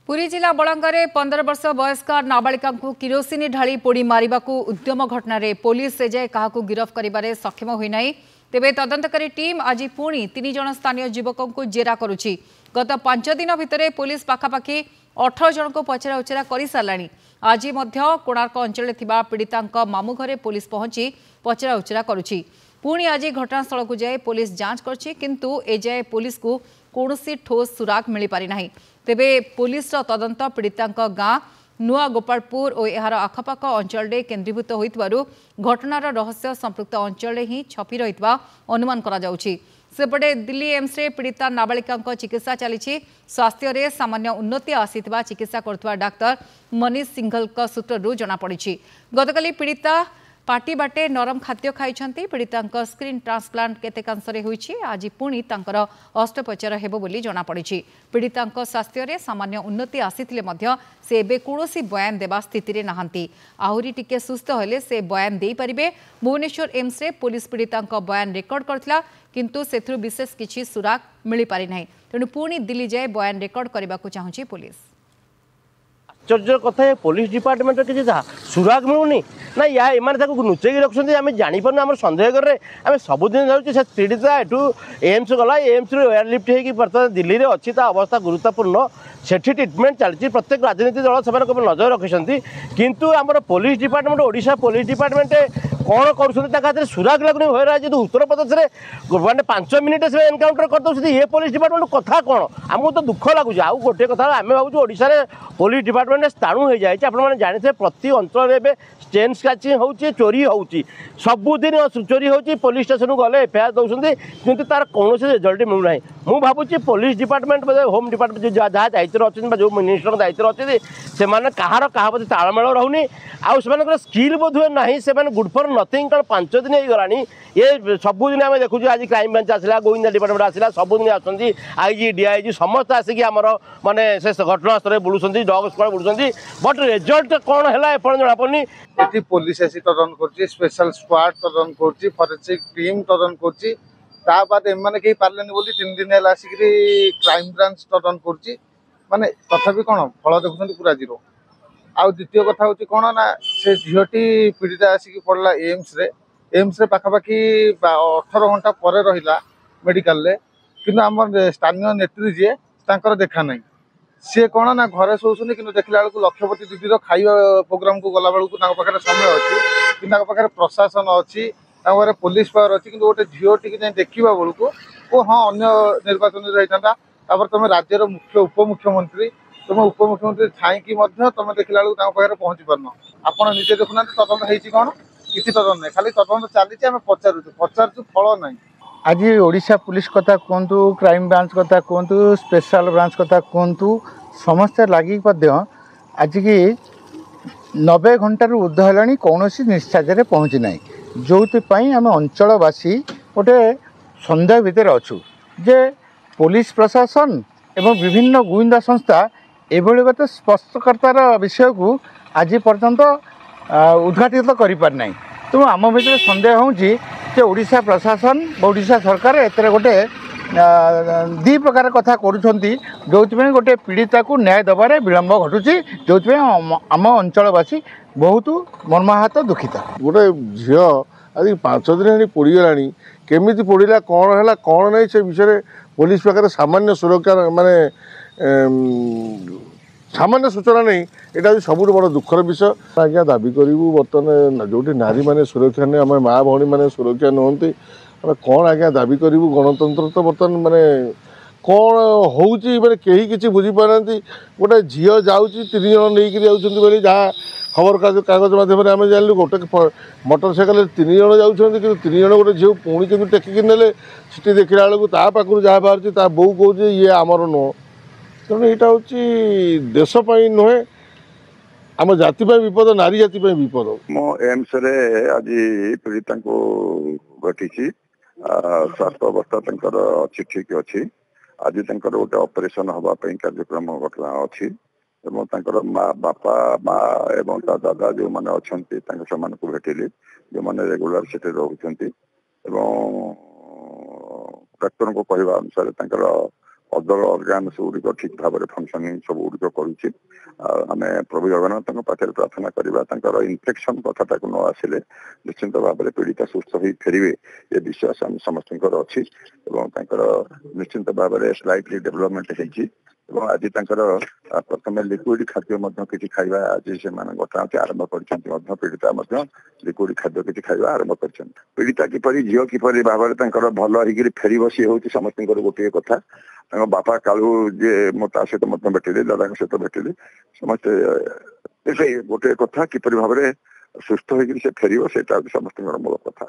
पुरी जिला बलांगारे 15 वर्ष वयस्का नाबालिका किरोसिनी ढाली पोड़ी मारिबा उद्यम घटन पुलिस एजाए क्या गिरफ कर सक्षम होना तेबे तदंतकारी टीम आज पुणी 3 जन स्थानीय युवकों को जेरा करुछि। गत 5 दिन भितर पुलिस पाखापाखि 18 जन को पचरा उचरा कर सारा। आज कोणार्क अंचल पीड़िता मामू घरे पुलिस पहुंची पचरा उचरा करुछि। पुणी आज घटनास्थल को जाए पुलिस जांच करछि, किंतु एजाए पुलिस को कौनसी ठोस सुराग मिल पारि नाही। तेबे पुलिस तदंत पीड़िता गाँ नुआ गोपालपुर और यार आखपाख अंचल केन्द्रीभूत होइतबारु घटनार रहस्य संपृक्त अंचल ही छपी रही अनुमान करा जाउछि। सेपटे दिल्ली एम्स रे पीड़िता नाबालिका चिकित्सा चली। स्वास्थ्य रे सामान्य उन्नति आसीथिबा चिकित्सा करथुवा डाक्टर मनीष सिंघल सूत्रु जनापड़ी। गतकाली पीड़िता पार्टी बाटे नरम खाद्य खाई। पीड़िता स्क्रीन ट्रांसप्लांट केतेकांशरे होईछि। आज पुणी तांकर अस्त्रोपचार हेबो बोली जनापड़ी। पीड़िता स्वास्थ्य रे सामान्य उन्नति आसीथिले मध्य से एबे कोनोसी बयान देबा स्थिति रे नाहंती। आहुरी टिके सुस्थ हेले से बयान देई परिबे। भुवनेश्वर एम्स रे पुलिस पीड़िता बयान रेकर्ड करथिला, किंतु सेथुरु विशेष किछि सुराग मिली पारि नाही। तेणु पुणी दिल्ली जाए बयान रेकर्ड करने को चाहूँगी पुलिस। आश्चर्य कथा है, पुलिस डिपार्टमेंट किसी सुराग मिलूनी ना या एम लुचेक रखुच्च। आम जापर आम सन्देह करे आम सबुदिन जाऊँ से पीड़िता एठू एम्स गला। एम्स एयरलिफ्ट होगी बर्तमान दिल्ली में अच्छी अवस्था गुरुत्वपूर्ण। सेठी ट्रिटमेंट चलती। प्रत्येक राजनीति दल से नजर रखिंट, किंतु आम police department Odisha police department कौन कर सुराग लगुनि हो जो उत्तर प्रदेश में मैंने 5 मिनिट से एनकाउंटर करदे। ये पुलिस डिपार्टमेंट कथा कौन आमको तो दुख लगुच। आउ गोटे कथा आम भावुँ ओडिशा पुलिस डिपार्टमेंट स्थाणु हो जाए। आपने जानते प्रति अंचल में चेन स्क्राचिंग हो चोरी हो सबुदिन चोरी हो। पुलिस स्टेशन गले एफआईआर दौरान किंतु तार कौन रिजल्ट मिलूना। मुझे भावुँ पुलिस डिपार्टमेंट होम डिपार्टमेंट जहाँ दायित्व अच्छे जो मिनिस्टर दायित्व अच्छे से कହାର क्या प्रति तालमेल रोनी। आर स्किल बोधे ना से गुड फॉर नथिंग। कारण 5 दिन हो गला ये सबुदिन आम देखु। आज क्राइम ब्रांच आसला, गोविंदा डिपार्टमेंट आसला, सबुदिन आसती आईजी डीआईजी समस्त आसिक आमर माने से घटनास्थल बुलूँ डग स्क्वाड बुलूँ। बट रिजल्ट कौन है एपर्ण जना पड़नी। ये पुलिस आसी तदन कर स्पेशल स्क्वाड तदन कर फरेन्सिक टीम तदन कर बाद एम कहीं पारे 3 दिन है आसिक क्राइम ब्रांच तदन कर माने तथापि कौन फल देखुं पूरा जीरो। आउ द्वितीय कथा हूँ कौन ना से झीटी पीड़िता आसिक पड़ला एम्स रे पाखापाखि 18 घंटा पर रहा मेडिकल रे, किंतु आम स्थानीय नेत्री जी देखा ना सी कौन ना घरे शोचुं कि देखला बेलू लक्षपति दीदी खाଇବା प्रोग्राम को गला बेलू पाखे समय अच्छी कि पाखे प्रशासन अच्छी पुलिस पावर अच्छी। कि गोटे झीटी देखा बेलू वो हाँ अन्य निर्वाचन होता तुम राज्यर मुख्य उपमुख्यमंत्री तुम उपमुख्यमंत्री थी तुम देखला बेलू पाखे पहुँची पारन। आप निजे देखुना तदंत होती कौन किसी तदंत नहीं, खाली तदंत चली आम पचारू फल ना। आज ओडिशा पुलिस कथा कहतु, क्राइम ब्रांच कथा कहतु, स्पेशल ब्रांच कथा कहतु, समस्ते लगी आज की 90 घंटार ऊर्ध है कौन निश्चार पहुँची ना। जो आम अंचलवासी गोटे सन्देह भितर अच्छु जे पुलिस प्रशासन एवं विभिन्न गोविंदा संस्था एभली गोटे स्पष्टकर्तार विषय को आज पर्यंत उद्घाटित कर पारि ना। तेणु आम भर सन्देह हो ओडिशा प्रशासन ओडिशा सरकार एत गोटे 2 प्रकार कथा करुँच जो गोटे पीड़िता को न्याय दबारे विलम्ब घटुची, जो आम अंचलवासी बहुत मर्माहत दुखित। गोटे झील आज 5 दिन पोड़गला केमी पोड़ा कौन है कौन नहीं से विषय पुलिस पाखे सामान्य सुरक्षा माने सामान्य सूचना नहीं। यहाँ सब बड़ दुखर विषय। आज्ञा दाबी करूँ बर्तमान जो नारी मैंने सुरक्षा नहीं आम माँ भौणी मैंने सुरक्षा नुहति आम कौन आज्ञा दाबी करूँ। गणतंत्र तो बर्तमान माने कौन होची माने कहीं किसी बुझीपार गोटे झील जाऊँ 3 जन नहीं जाऊँ जहाँ खबर कागज मध्यम आम जानलु। गोटे मोटरसाइकेल 3 जन जाऊँ कि 3 जन गोटे झील पुणी कि टेकिक नेले सीटी देखला बेलू ता पाखु जहाँ बाहर बो कहे ये आमर नुह। तेणु यहाँ हूँ देशपाई नुहे आम जाति विपद, नारी जाति विपद। मो एम्स रे आज पीड़िता को घटी स्वास्थ्य अवस्था अच्छी ठीक अच्छी। आज गोटे ऑपरेशन हवाई कार्यक्रम घटना अच्छी माँ बापा माँ एवं दादा जो मैंने अच्छा से भेटिली जो मैंने रेगुलर से रोच डाक्तर को कहवा अनुसार ଅଦର ଅର୍ଗାନ ସବୁଗୁଡ଼ିକ ଠିକ ଭାବରେ ଫଙ୍କସନିଂ ସବୁଗୁଡ଼ିକ କରୁଛି। ଆମେ ପ୍ରଭୁ ଜଗନ୍ନାଥଙ୍କ ପାଖରେ ପ୍ରାର୍ଥନା କରିବା ତାଙ୍କର ଇନଫେକ୍ସନ କଥାଟାକୁ ନ ଆସିଲେ ନିଶ୍ଚିନ୍ତ ଭାବରେ ପୀଡ଼ିତା ସୁସ୍ଥ ହୋଇ ଫେରିବେ ଏ ବିଶ୍ୱାସ ଆମ ସମସ୍ତଙ୍କର ଅଛି ଏବଂ ତାଙ୍କର ନିଶ୍ଚିନ୍ତ ଭାବରେ ସ୍ଲାଇଟଲି ଡେଭଲପମେଣ୍ଟ ହେଇଛି ଏବଂ ଆଜି ତାଙ୍କର ପ୍ରଥମେ ଲିକ୍ୱିଡ ଖାଦ୍ୟ ମଧ୍ୟ କିଛି ଖାଇବା ଆଜି ସେମାନେ ଘଟଣାଟି ଆରମ୍ଭ କରିଛନ୍ତି ମଧ୍ୟ ପୀଡ଼ିତା ମଧ୍ୟ ଲିକ୍ୱିଡ ଖାଦ୍ୟ କିଛି ଖାଇବା ଆରମ୍ଭ କରିଛନ୍ତି। ପୀଡ଼ିତା କିପରି ଝିଅ କିପରି ଭାବରେ ତାଙ୍କର ଭଲ ହେଇକିରି ଫେରିବ ସିଏ ହଉଛି ସମସ୍ତଙ୍କର ଗୋଟିଏ କଥା। ତାଙ୍କ ବାପା କାଳୁ ଯିଏ ମୁଁ ତା ସହିତ ମଧ୍ୟ ଭେଟିଲି ଦାଦାଙ୍କ ସହିତ ଭେଟିଲି ସମସ୍ତେ ସେଇ ଗୋଟିଏ କଥା କିପରି ଭାବରେ ସୁସ୍ଥ ହେଇକିରି ସେ ଫେରିବ ସେଇଟା ହଉଛି ସମସ୍ତଙ୍କର ମୂଳ କଥା।